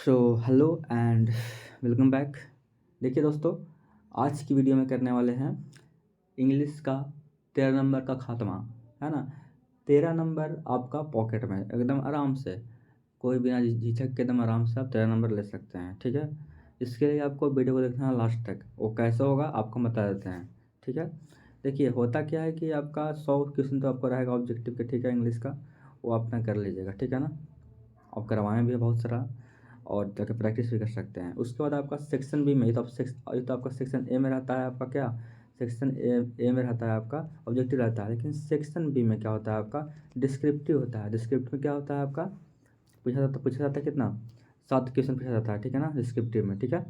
So hello and welcome back. देखिए दोस्तों, आज की वीडियो में करने वाले हैं इंग्लिश का 13 नंबर का खात्मा, है ना। 13 नंबर आपका पॉकेट में एकदम आराम से, कोई बिना झिझक के एकदम आराम से आप 13 नंबर ले सकते हैं, ठीक है। इसके लिए आपको वीडियो को देखना है लास्ट तक। वो कैसे होगा आपको बता देते हैं, ठीक है। देखिए होता क्या है कि आपका 100 क्वेश्चन तो आपको रहेगा ऑब्जेक्टिव के, ठीक है, इंग्लिश का। वो अपना कर लीजिएगा, ठीक है ना। और करवाएँ भी बहुत सारा, और जाके प्रैक्टिस भी कर सकते हैं। उसके बाद आपका सेक्शन बी में, ये तो आपका सेक्शन ए में रहता है आपका क्या, सेक्शन ए में रहता है आपका ऑब्जेक्टिव रहता है। लेकिन सेक्शन बी में क्या होता है आपका डिस्क्रिप्टिव होता है। डिस्क्रिप्टिव में क्या होता है आपका पूछा जाता है कितना, 7 क्वेश्चन पूछा जाता है, ठीक है ना, डिस्क्रिप्टिव में, ठीक है।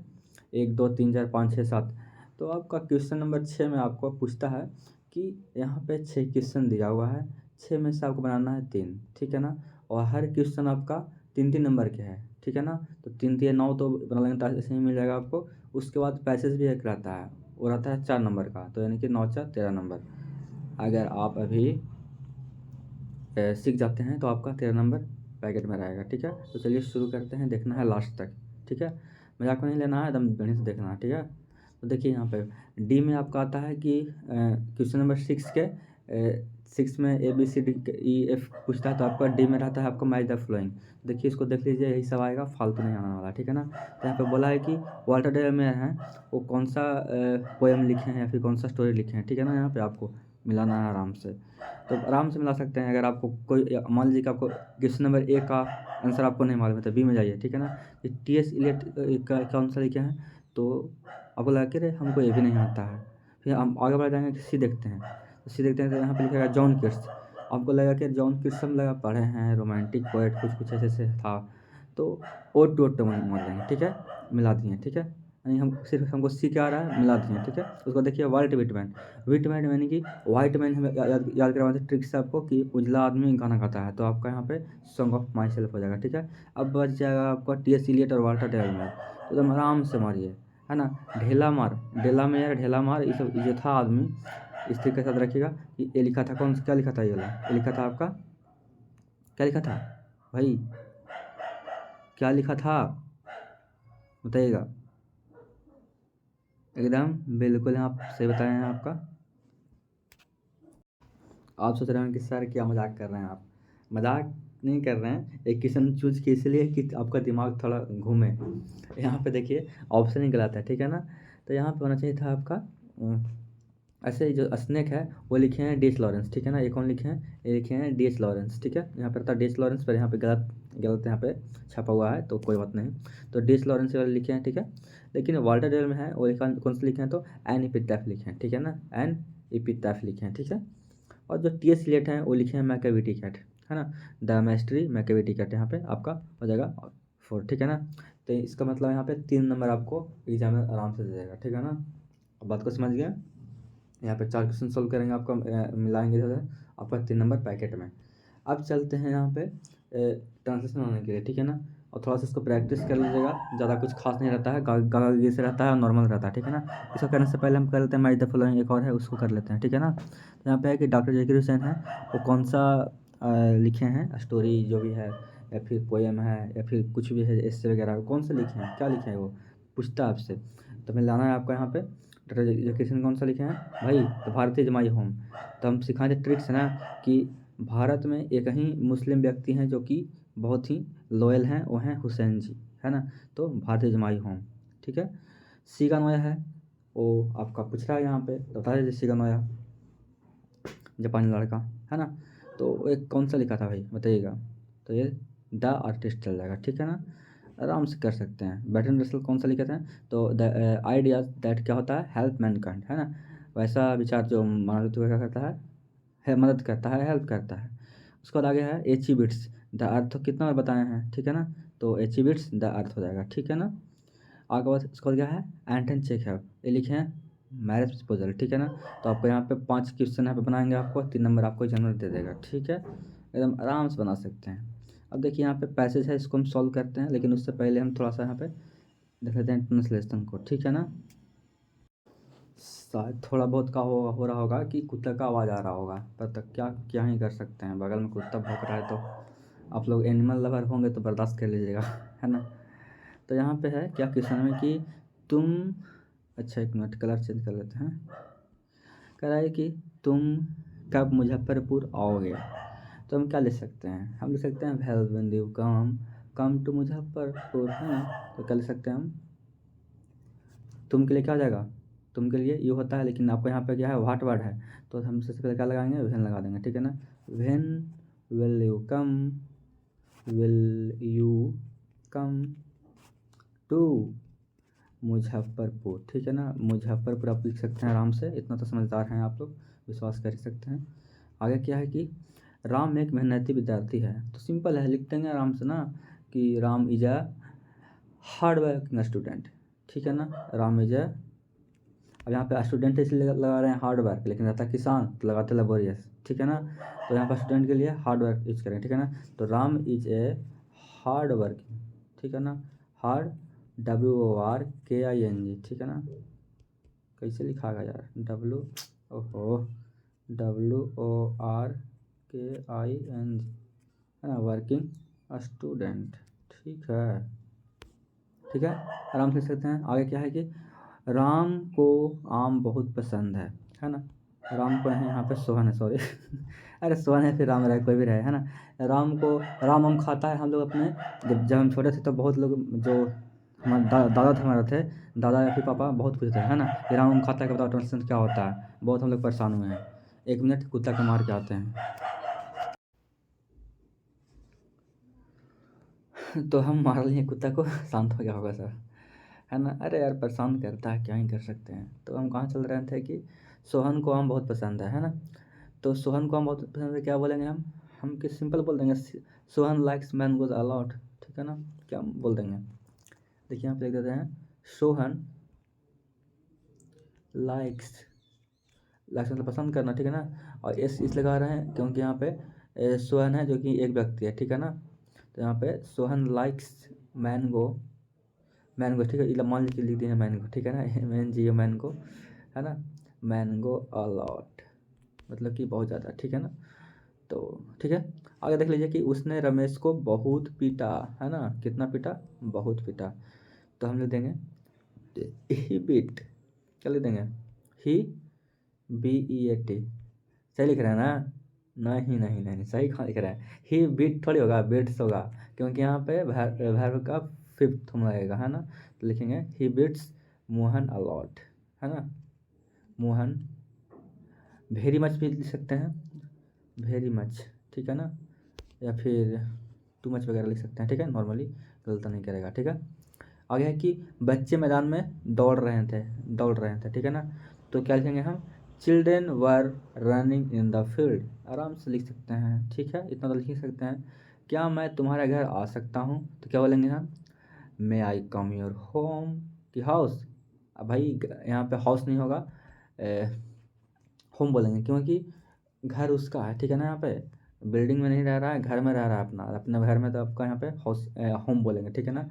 1 2 3 4 5 6 7। तो आपका क्वेश्चन नंबर 6 में आपको पूछता है कि यहाँ पे 6 क्वेश्चन दिया हुआ है, 6 में से आपको बनाना है 3, ठीक है ना। और हर क्वेश्चन आपका 3 नंबर के हैं, ठीक है ना। तो 3 3 9 तो बना लेंगे तो ऐसे ही मिल जाएगा आपको। उसके बाद पैसेज भी एक रहता है, वो रहता है 4 नंबर का, तो यानी कि 9 4 13 नंबर। अगर आप अभी सीख जाते हैं तो आपका 13 नंबर पैकेट में रहेगा, ठीक है। तो चलिए शुरू करते हैं, देखना है लास्ट तक, ठीक है। मजाक को नहीं लेना है, एकदम बढ़िया से देखना है, ठीक है। तो देखिए यहाँ पे डी में आपका आता है कि क्वेश्चन नंबर 6 के 6 में ABCDEF पूछता है, तो आपका डी में रहता है आपका मैच द फ्लोइंग। देखिए इसको देख लीजिए, यही सब आएगा, फालतू नहीं आने वाला, ठीक है ना। तो यहाँ पे बोला है कि वाल्टर डे में है वो कौन सा पोएम लिखे हैं या फिर कौन सा स्टोरी लिखे हैं, ठीक है ना। यहाँ पे आपको मिलाना है आराम से, तो आराम से मिला सकते हैं। अगर आपको कोई मान लीजिए कि आपको क्वेश्चन नंबर ए का आंसर आपको नहीं मालूम है तो बी में जाइए, ठीक है ना। कि TS इलियट का कौन सा लिखे हैं, तो आपको लगा कि अरे हमको ये भी नहीं आता है। फिर हम आगे बढ़ जाएंगे कि सी देखते हैं, तो सी देखते हैं तो यहाँ पे लिखेगा जॉन किट्स। आपको लगा कि जॉन किट्स हम लगा पढ़े हैं, रोमांटिक पोएट कुछ कुछ ऐसे ऐसे था, तो ओ टू मार देंगे, ठीक है, मिला दिए, ठीक है। यानी हम सिर्फ हमको सी क्या आ रहा है मिला दिए, ठीक है। उसको देखिए वाइट विटमैन, विटमैन यानी कि वाइट मैन हमें याद करवाते ट्रिक से आपको कि उजला आदमी गाना गाता है, तो आपका यहाँ पे सॉन्ग ऑफ माई सेल्फ हो जाएगा, ठीक है। अब बच जाएगा आपका TS इलियट और वाल्टर डेलमेयर, तो एकदम आराम से मारिए, है ना। ढेला मार, डेला मेयर, ढेला मार, ये सब जो था आदमी, इस तरीके के साथ रखिएगा। ये लिखा था कौन सा, क्या लिखा था, ये लिखा था आपका, क्या लिखा था भाई, क्या लिखा था बताइएगा। एकदम बिल्कुल आप सही बताए हैं। आपका आप सोच रहे हैं कि सर क्या मजाक कर रहे हैं आप, मजाक नहीं कर रहे हैं। एक क्वेश्चन चूज किए इसलिए कि आपका दिमाग थोड़ा घूमे। यहाँ पे देखिए ऑप्शन ही गलत है, ठीक है ना। तो यहाँ पे होना चाहिए था आपका ऐसे जो स्नेक है वो लिखे हैं DH लॉरेंस, ठीक है ना। ये कौन लिखे हैं, ये लिखे हैं DH लॉरेंस, ठीक है। यहाँ पर था DH लॉरेंस, पर यहाँ पे गलत गलत यहाँ पे छपा हुआ है, तो कोई बात नहीं। तो DH लॉरेंस वाले लिखे हैं, ठीक है। लेकिन वाल्टर डेल में है वो लिखा कौन से लिखे हैं, तो एन इपिटैफ लिखे हैं, ठीक है ना, एन इपिटैफ लिखे हैं, ठीक है। और जो TS इलियट हैं वो लिखे हैं मैकेविटी कैट, है ना, द मैस्ट्री मैकेविटी कैट, यहाँ पे आपका हो जाएगा 4, ठीक है ना। तो इसका मतलब यहाँ पे 3 नंबर आपको एग्जाम में आराम से दे देगा, ठीक है ना। अब बात को समझ गए। यहाँ पे 4 क्वेश्चन सोल्व करेंगे, आपका मिलाएंगे इधर आपका 3 नंबर पैकेट में। अब चलते हैं यहाँ पे ट्रांसलेशन होने के लिए, ठीक है ना। और थोड़ा सा इसको प्रैक्टिस कर लीजिएगा, ज़्यादा कुछ खास नहीं रहता है, गागा गी से रहता है और नॉर्मल रहता है, ठीक है ना। इसको करने से पहले हम कर लेते हैं मैच द फॉलोइंग, एक और है उसको कर लेते हैं, ठीक है ना। तो यहाँ पे है कि डॉक्टर ज़ाकिर हुसैन है वो कौन सा लिखे हैं स्टोरी जो भी है, या फिर पोएम है, या फिर कुछ भी है एस्से वगैरह, कौन से लिखे हैं, क्या लिखे हैं वो पूछता है आपसे। तो हमें लाना है आपका यहाँ पे डॉक्टर ज़ाकिर हुसैन कौन सा लिखे हैं भाई, तो भारतीय जमाई होम। तो हम सिखाएंगे ट्रिक्स है ना कि भारत में एक ही मुस्लिम व्यक्ति हैं जो कि बहुत ही लॉयल हैं, वो हैं हुसैन जी, है ना। तो भारतीय जमाई होम, ठीक है। सीगा नोया है वो आपका पूछ रहा है यहाँ पे, तो बता दीजिए सीगा नोया जापानी लड़का, है ना। तो एक कौन सा लिखा था भाई बताइएगा, तो ये द आर्टिस्ट चल जाएगा, ठीक है ना। आराम से कर सकते हैं। बैटन रसल कौन सा लिखा था, तो द आइडियाज दैट क्या होता है, हेल्प मैनकाइंड, है ना। वैसा विचार जो मानवता को क्या करता है मदद करता है, हेल्प करता है। उसके बाद आगे है एची बिट्स द अर्थ, कितना बार बताए हैं, ठीक है ना। तो एची बिट्स द अर्थ हो जाएगा, ठीक है ना। आगे बाद उसके बाद क्या है एंटन चेक है, ये लिखे हैं मैरिज प्रपोजल, ठीक है ना। तो आपको यहाँ पे 5 क्वेश्चन यहाँ पे बनाएंगे, आपको 3 नंबर आपको जनरल दे देगा, ठीक है। एकदम आराम से बना सकते हैं। अब देखिए यहाँ पे पैसेज है, इसको हम सॉल्व करते हैं, लेकिन उससे पहले हम थोड़ा सा यहाँ पे देख लेते हैं ट्रांसलेशन को, ठीक है ना। शायद थोड़ा बहुत का हो रहा होगा कि कुत्ते का आवाज़ आ रहा होगा, पर तक क्या क्या ही कर सकते हैं, बगल में कुत्ता भौंक रहा है, तो आप लोग एनिमल लवर होंगे तो बर्दाश्त कर लीजिएगा, है ना। तो यहाँ पे है क्या क्वेश्चन में कि तुम, अच्छा एक मिनट कलर चेंज कर लेते हैं। कह रहा है कि तुम कब मुजफ्फरपुर आओगे। तो हम क्या लिख सकते हैं, हम लिख सकते हैं when you come to Muzaffarpur, है ना। तो क्या लिख सकते हैं हम, तुम के लिए क्या हो जाएगा, तुम के लिए यू होता है, लेकिन आपको यहाँ पे क्या है व्हाट वर्ड है, तो हम सबसे पहले क्या लगाएंगे, व्हेन लगा देंगे, ठीक है ना। When will you come to Muzaffarpur, ठीक है ना। मुजफ्फरपुर आप लिख सकते हैं आराम से, इतना तो समझदार हैं आप लोग, विश्वास कर ही सकते हैं। आगे क्या है कि राम एक मेहनती विद्यार्थी है। तो सिंपल है, लिख देंगे आराम से ना कि Ram is a hard working student, ठीक है ना। राम इज अ, अब यहाँ पे स्टूडेंट इसलिए लगा रहे हैं हार्ड वर्क, लेकिन रहता किसान तो लगाते लेबोरियस, ठीक है ना। तो यहाँ पर स्टूडेंट के लिए हार्ड वर्क यूज करें, ठीक है ना। तो Ram is a hard working, ठीक है ना। हार्ड WORKING, ठीक है ना। कैसे लिखा गया यार, WORKING, है ना, वर्किंग स्टूडेंट, ठीक है, ठीक है, आराम से लिख सकते हैं। आगे क्या है कि राम को आम बहुत पसंद है ना। राम को नहीं, यहाँ पे सोहन है, सॉरी अरे सोहन है फिर राम रहे, कोई भी रहे, है ना। राम आम खाता है। हम लोग अपने जब हम छोटे थे तो बहुत लोग जो हमारे दादा थे, हमारे थे दादा या फिर पापा बहुत पूछते हैं, है ना, ये राम आम खाता है, बताओ ट्रांसलेशन क्या होता है। बहुत हम लोग परेशान हुए हैं। 1 मिनट कुत्ता को मार के आते हैं तो हम मार लिए कुत्ता को, शांत हो गया होगा सर, है ना। अरे यार परेशान करता है, क्या ही कर सकते हैं। तो हम कहाँ चल रहे थे कि सोहन को आम बहुत पसंद है ना। तो सोहन को आम बहुत पसंद है, क्या बोलेंगे हम किस सिंपल बोल देंगे, सोहन लाइक्स मैंगोज अलॉट, ठीक है ना। क्या बोल देंगे, देखिए यहाँ पे लिख देते हैं सोहन लाइक्स, लाइक्स मतलब पसंद करना, ठीक है ना। और इस लगा रहे हैं क्योंकि यहाँ पे सोहन है जो कि एक व्यक्ति है, ठीक है ना। तो यहाँ पे सोहन लाइक्स मैंगो, ठीक है, मान लीजिए लिख दिए हैं मैंगो, ठीक है ना MNGO मैंगो, है ना। मैंगो अलॉट मतलब कि बहुत ज़्यादा, ठीक है ना। तो ठीक है, आगे देख लीजिए कि उसने रमेश को बहुत पीटा, है ना। कितना पीटा, बहुत पीटा। तो हम लिख देंगे ही बीट, क्या लिख देंगे, ही BEAT, सही लिख रहे हैं ना। नहीं नहीं नहीं सही कहाँ लिख रहे हैं, ही बीट थोड़ी होगा, बीट्स होगा, क्योंकि यहाँ पे वर्ब का फिफ्थ फॉर्म लगेगा, है ना। तो लिखेंगे ही बीट्स मोहन अलॉट, है ना। मोहन वेरी मच भी लिख सकते हैं, वेरी मच, ठीक है ना। या फिर टू मच वगैरह लिख सकते हैं, ठीक है, नॉर्मली गलत नहीं करेगा, ठीक है। आगे है कि बच्चे मैदान में दौड़ रहे थे, ठीक है ना। तो क्या लिखेंगे हम, children were running in the field, आराम से लिख सकते हैं, ठीक है, इतना तो लिख ही सकते हैं। क्या मैं तुम्हारे घर आ सकता हूँ, तो क्या बोलेंगे हम, मे आई कम योर होम कि हाउस। अब भाई यहाँ पे हाउस नहीं होगा, होम बोलेंगे, क्योंकि घर उसका है, ठीक है ना। यहाँ पे बिल्डिंग में नहीं रह रहा है, घर में रह रहा है, अपने घर में, तो आपका यहाँ पे हाउस होम बोलेंगे, ठीक है ना।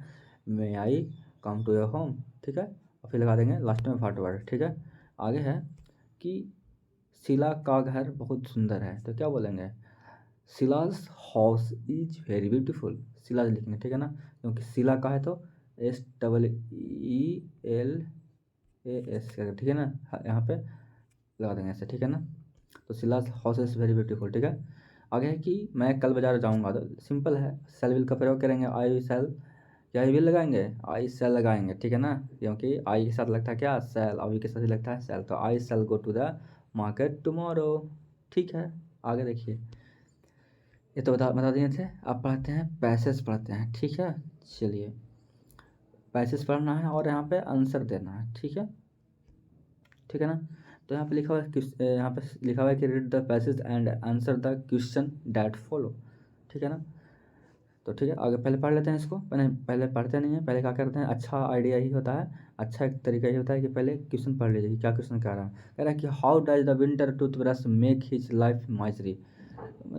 मे आई कम टू योर होम, ठीक है, और फिर लगा देंगे लास्ट में व्हाट वर्ड, ठीक है। आगे है कि शीला का घर बहुत सुंदर है, तो क्या बोलेंगे, Sheela's house is very beautiful, Sheela's लिखेंगे, ठीक है ना, क्योंकि शीला का है तो SEELAS, ठीक है ना। यहाँ पे लगा देंगे ऐसे, ठीक है ना। तो Sheela's house is very beautiful, ठीक है। आगे है कि मैं कल बाजार जाऊंगा, तो सिंपल है, सेल विल का प्रयोग करेंगे, आई सेल, क्या विल लगाएंगे, आई सेल लगाएंगे, ठीक है ना। क्योंकि आई के साथ लगता है क्या, सेल, आई के साथ ही लगता है सेल, तो I shall go to the market tomorrow, ठीक है। आगे देखिए, ये तो बता दिए थे। अब पढ़ते हैं पैसेज, पढ़ते हैं, ठीक है। चलिए पैसेज पढ़ना है और यहाँ पे आंसर देना है, ठीक है, ठीक है ना। तो यहाँ पे लिखा हुआ है यहाँ पे लिखा हुआ है कि read the passage and answer the question that follow, ठीक है ना। तो ठीक है, आगे पहले पढ़ लेते हैं इसको, पहले पढ़ते नहीं है, पहले क्या करते हैं, अच्छा आइडिया ही होता है, अच्छा एक तरीका ही होता है कि पहले क्वेश्चन पढ़ लीजिए, क्या क्वेश्चन कह रहा है। कह रहा है कि how does the winter toothbrush make his life misery,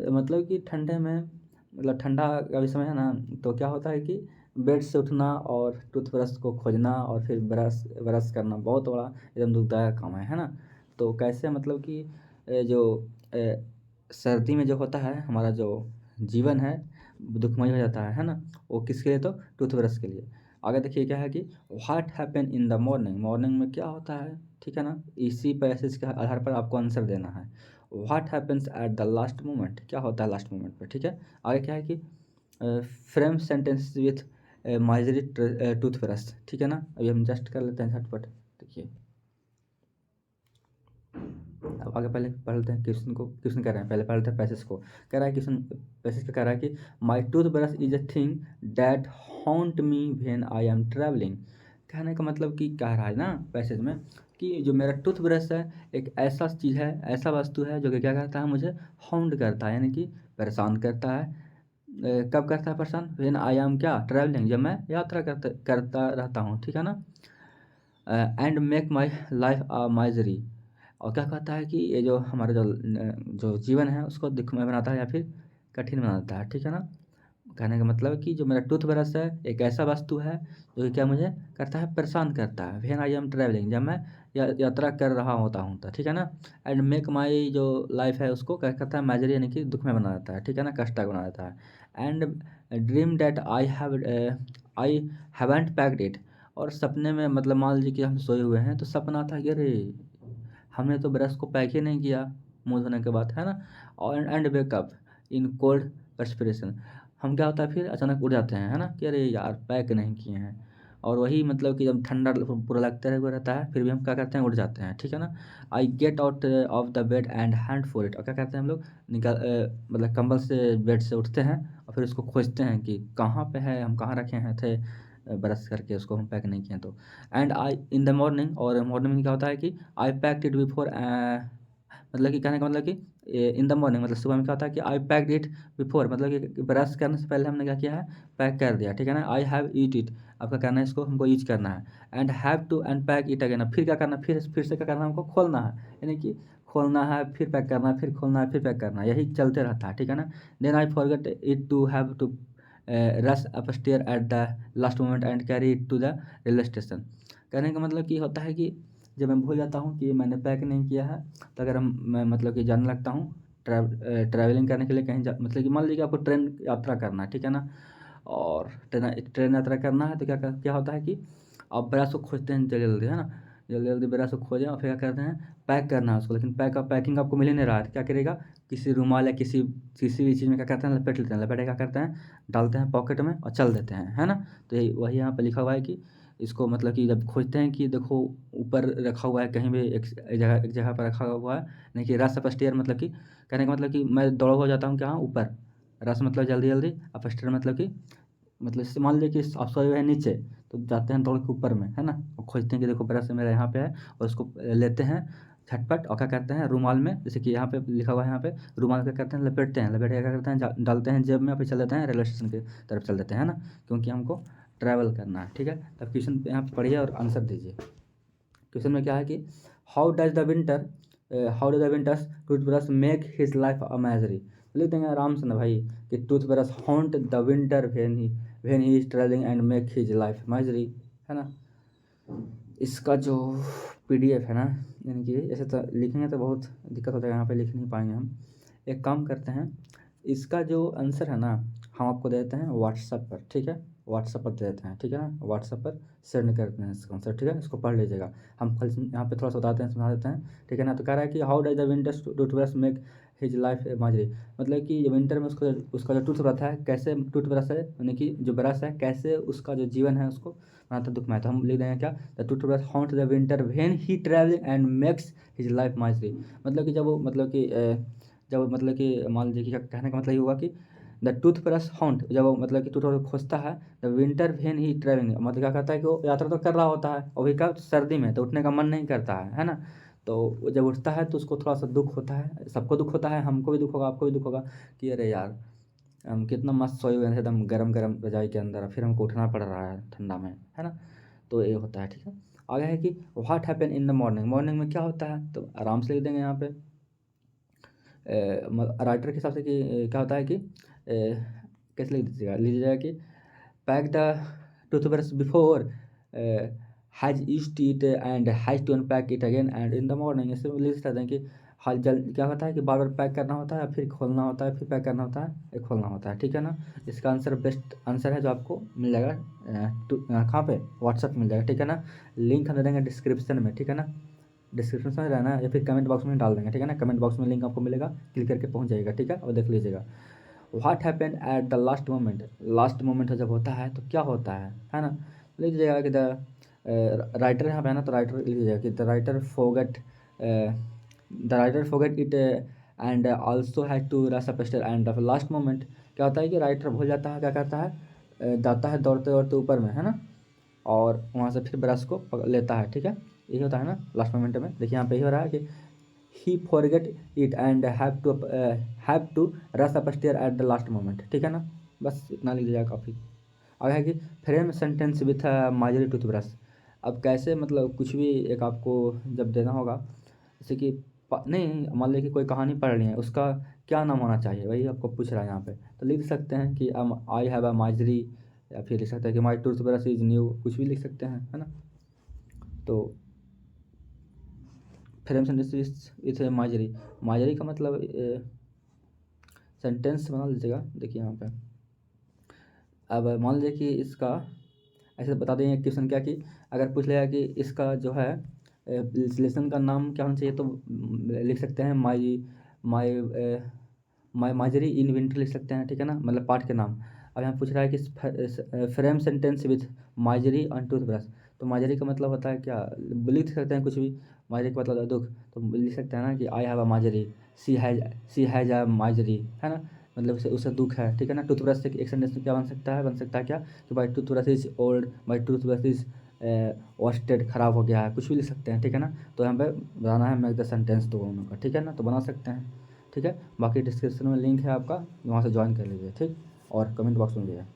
मतलब कि ठंडे में, मतलब ठंडा का भी समय है ना, तो क्या होता है कि बेड से उठना और टूथब्रश को खोजना और फिर ब्रश ब्रश करना बहुत बड़ा एकदम दुखदायक काम है ना। तो कैसे, मतलब कि जो सर्दी में जो होता है हमारा जो जीवन है दुखमय हो जाता है ना, वो किसके लिए, तो टूथब्रश के लिए। आगे देखिए क्या है कि what happen in the morning, morning में क्या होता है, ठीक है ना। इसी पैसेज के आधार पर आपको आंसर देना है। What happens at the last moment, क्या होता है लास्ट मोमेंट पर, ठीक है। आगे क्या है कि frame sentence with misery toothbrush, ठीक है ना। अभी हम जस्ट कर लेते हैं झटपट। देखिए अब आगे पहले पढ़ लेते हैं क्वेश्चन को, क्वेश्चन कह रहे हैं, पहले पढ़ लेते हैं पैसेज को। कह रहा है क्वेश्चन पैसेज पे कह रहा है कि माई tooth brush is a thing that haunt me when I am travelling. कहने का मतलब कि कह रहा है ना पैसेज में कि जो मेरा टूथ ब्रश है एक ऐसा चीज़ है, ऐसा वस्तु है जो कि क्या करता है, मुझे हॉन्ट करता है, यानी कि परेशान करता है। कब करता है परेशान, व्हेन आई एम क्या ट्रैवलिंग, जब मैं यात्रा करता रहता हूँ, ठीक है ना। And make my life a misery, और क्या कहता है कि ये जो हमारा जो जीवन है उसको दुखमय बनाता है या फिर कठिन बनाता है, ठीक है ना। कहने का मतलब है कि जो मेरा टूथब्रश है एक ऐसा वस्तु है जो कि क्या मुझे करता है, परेशान करता है। व्हेन आई एम ट्रैवलिंग, जब मैं यात्रा कर रहा होता हूँ तो, ठीक है ना। एंड मेक माई जो लाइफ है उसको क्या करता है, मैजरी यानी कि दुख में बना देता है, ठीक है ना, कष्टक बना देता है। And dream that I haven't packed it, और सपने में मतलब मान लीजिए कि हम सोए हुए हैं तो सपना था कि अरे हमने तो ब्रश को पैक ही नहीं किया मुंह धोने के बाद, है ना। और and wake up in cold perspiration, हम क्या होता है फिर अचानक उठ जाते हैं, है ना, कि अरे यार पैक नहीं किए हैं। और वही मतलब कि जब ठंडा पूरा लगता है हुआ रहता है फिर भी हम क्या करते हैं, उठ जाते हैं, ठीक है ना। I get out of the bed and hand for it, और क्या करते हैं हम लोग मतलब कंबल से बेड से उठते हैं और फिर उसको खोजते हैं कि कहाँ पे है, हम कहाँ रखे हैं थे ब्रश करके उसको हम पैक नहीं किए तो। And I in the morning, और मॉर्निंग में क्या होता है कि आई पैक्ड इट बिफोर, मतलब कि कहने का मतलब कि इन द मॉर्निंग मतलब सुबह में क्या होता है कि आई पैक्ड इट बिफोर, मतलब कि ब्रश करने से पहले हमने क्या किया है, पैक कर दिया, ठीक है ना। आई हैव ईट इट, आपका करना है इसको हमको यूज करना है। And have to unpack it again, फिर क्या करना, फिर से क्या करना है, हमको खोलना है, यानी कि खोलना है फिर पैक करना है, फिर खोलना है फिर पैक करना है, यही चलते रहता है, ठीक है ना। Then I forget it to have to rush upstair at the last moment and carry it to the railway station. कहने का मतलब कि होता है कि जब मैं भूल जाता हूँ कि मैंने पैक नहीं किया है, तो अगर मैं मतलब कि जाने लगता हूँ ट्रैवलिंग करने के लिए कहीं मतलब कि मान लीजिए कि आपको ट्रेन यात्रा करना है, ठीक है ना। और ट्रेन यात्रा करना है तो क्या क्या होता है कि आप ब्रश को खोजते हैं जल्दी जल्दी, है ना, जल्दी जल्दी ब्रश को खोजें और फिर क्या करते हैं, पैक करना है उसको। लेकिन पैकिंग आपको मिल ही नहीं रहा है तो क्या करेगा, किसी रुमाल या किसी किसी भी चीज़ में क्या करते हैं, लपेट लेते हैं, लपेट के क्या करते हैं, डालते हैं पॉकेट में और चल देते हैं, है ना। तो यही वही यहाँ पे लिखा हुआ है कि इसको मतलब कि जब खोजते हैं कि देखो ऊपर रखा हुआ है कहीं भी, एक जगह पर रखा हुआ है, नहीं कि रस अपस्टेयर मतलब कि कहने का मतलब कि मैं दौड़ा हो जाता हूँ क्या ऊपर, रस मतलब जल्दी जल्दी, अपस्टेयर मतलब कि मतलब जैसे मान लीजिए कि आप सोए हुए हैं नीचे तो जाते हैं दौड़ के ऊपर में, है ना, और खोजते हैं कि देखो ब्रश मेरा यहाँ पे है, और उसको लेते हैं झटपट और क्या करते हैं रुमाल में, जैसे कि यहाँ पे लिखा हुआ है, यहाँ पे रुमाल क्या करते हैं, लपेटते हैं, लपेट के क्या करते हैं, डालते हैं जेब में और फिर चल देते हैं रेलवे स्टेशन की तरफ चल देते हैं, है ना, क्योंकि हमको ट्रैवल करना है, ठीक है। तब क्वेश्चन यहाँ पे पढ़िए और आंसर दीजिए। क्वेश्चन में क्या है कि how does the winter's toothbrush make his life a misery, लिख देंगे आराम से ना भाई कि toothbrush haunt the winter when he is travelling and make his life misery, है ना। इसका जो पीडीएफ है ना, यानी कि ऐसे तो लिखेंगे तो बहुत दिक्कत हो जाएगा, यहाँ पे लिख नहीं पाएंगे हम। एक काम करते हैं, इसका जो आंसर है ना हम आपको दे देते हैं व्हाट्सएप पर, ठीक है, व्हाट्सएप पर दे देते हैं, ठीक है ना, व्हाट्सएप पर सेंड करते हैं इसका आंसर, ठीक है, इसको पढ़ लीजिएगा। हम कल यहाँ पे थोड़ा सा बताते हैं, समझा देते हैं, ठीक है ना। तो कह रहा है कि how does the winter's toothbrush make his life misery, मतलब कि विंटर में उसका जो टूथब्रश है, कैसे टूथब्रश है यानी कि जो ब्रश है कैसे उसका जो जीवन है उसको बनाता दुख में, तो हम लिख देंगे क्या, the toothbrush haunt the winter when he travelling and makes his life misery, मतलब कि जब वो मतलब कि जब मतलब कि मान लीजिए कि कहने का मतलब ये हुआ कि द टूथब्रश हॉन्ट, जब वो मतलब कि टूथब्रश खोजता है, the winter when he travelling, मतलब क्या कहता है कि वो यात्रा तो कर रहा होता है और भी क्या सर्दी में तो उठने का मन नहीं करता है ना। तो वो जब उठता है तो उसको थोड़ा सा दुख होता है, सबको दुख होता है, हमको भी दुख होगा, आपको भी दुख होगा कि अरे यार हम कितना मस्त सोए हुए थे एकदम गरम गरम रजाई के अंदर, फिर हमको उठना पड़ रहा है ठंडा में, है ना। तो ये होता है, ठीक है। आगे है कि what happen in the morning, morning में क्या होता है, तो आराम से लिख देंगे यहाँ पे राइटर के हिसाब से कि क्या होता है कि कैसे लिख दीजिएगा, लीजिएगा कि pack the toothbrush before has used it and has to unpack it again and in the morning, ऐसे लिख सकते हैं कि हाल जल क्या होता है कि बार बार पैक करना होता है, फिर खोलना होता है, फिर पैक करना होता है, फिर खोलना होता है, ठीक है ना। इसका आंसर बेस्ट आंसर है जो आपको मिल जाएगा कहाँ पे, व्हाट्सएप मिल जाएगा, ठीक है ना। लिंक हम दे देंगे डिस्क्रिप्शन में, ठीक है ना। डिस्क्रिप्शन में रहना या फिर कमेंट बॉक्स में डाल देंगे, ठीक है ना। कमेंट बॉक्स में लिंक आपको मिलेगा, क्लिक करके पहुँच जाएगा, ठीक है, और देख लीजिएगा। What happen at the last moment, last moment जब होता है तो क्या होता है ना। लिख लीजिएगा कि द राइटर यहाँ पे है ना, तो राइटर लिख लीजिएगा कि the writer forget it and also had to rush up stair and the last moment. क्या होता है कि राइटर भूल जाता है, क्या करता है, जाता है दौड़ते दौड़ते ऊपर में, है ना, और वहाँ से फिर ब्रश को लेता है, ठीक है। यही होता है ना लास्ट मोमेंट में। देखिए यहाँ पे ही हो रहा है कि he forget it and have to rush upstairs at the last moment, ठीक है ना। बस इतना लिख लीजिएगा काफ़ी। आगे है कि frame sentence with Marjorie toothbrush. अब कैसे, मतलब कुछ भी एक आपको जब देना होगा, जैसे कि नहीं, मान लीजिए कि कोई कहानी पढ़ ली है, उसका क्या नाम होना चाहिए, वही आपको पूछ रहा है यहाँ पे। तो लिख सकते हैं कि आई हैव अ मार्जरी, या फिर लिख सकते हैं कि माई टूथब्रश इज न्यू, कुछ भी लिख सकते हैं, है ना। तो frame sentence with Marjorie, Marjorie का मतलब सेंटेंस बना लीजिएगा। देखिए यहाँ पे अब मान लीजिए कि इसका ऐसे बता देंगे क्वेश्चन क्या, कि अगर पूछ लेगा कि इसका जो है लेसन का नाम क्या होना चाहिए, तो लिख सकते हैं माई माई माई मार्जरी इन विंटर लिख सकते हैं, ठीक है ना, मतलब पाठ के नाम। अब यहाँ पूछ रहा है कि frame sentence with Marjorie on toothbrush, तो मार्जरी का मतलब होता है क्या, लिख सकते हैं कुछ भी। मार्जरी का मतलब दुख, तो लिख सकते हैं ना कि I have a margery, she has a margery, है ना, मतलब उसे दुख है, ठीक है ना। टूथब्रश से एक सेंटेंस में क्या बन सकता है क्या, कि भाई टूथब्रश इज ओल्ड, भाई टूथब्रश इज वर्स्टेड, खराब हो गया है, कुछ भी लिख सकते हैं, ठीक है ना। तो यहाँ पे बनाना है मेक द सेंटेंस दोनों का, ठीक है ना, तो बना सकते हैं, ठीक है। बाकी डिस्क्रिप्शन में लिंक है आपका, वहाँ से ज्वाइन कर लीजिए, ठीक, और कमेंट बॉक्स में भी है।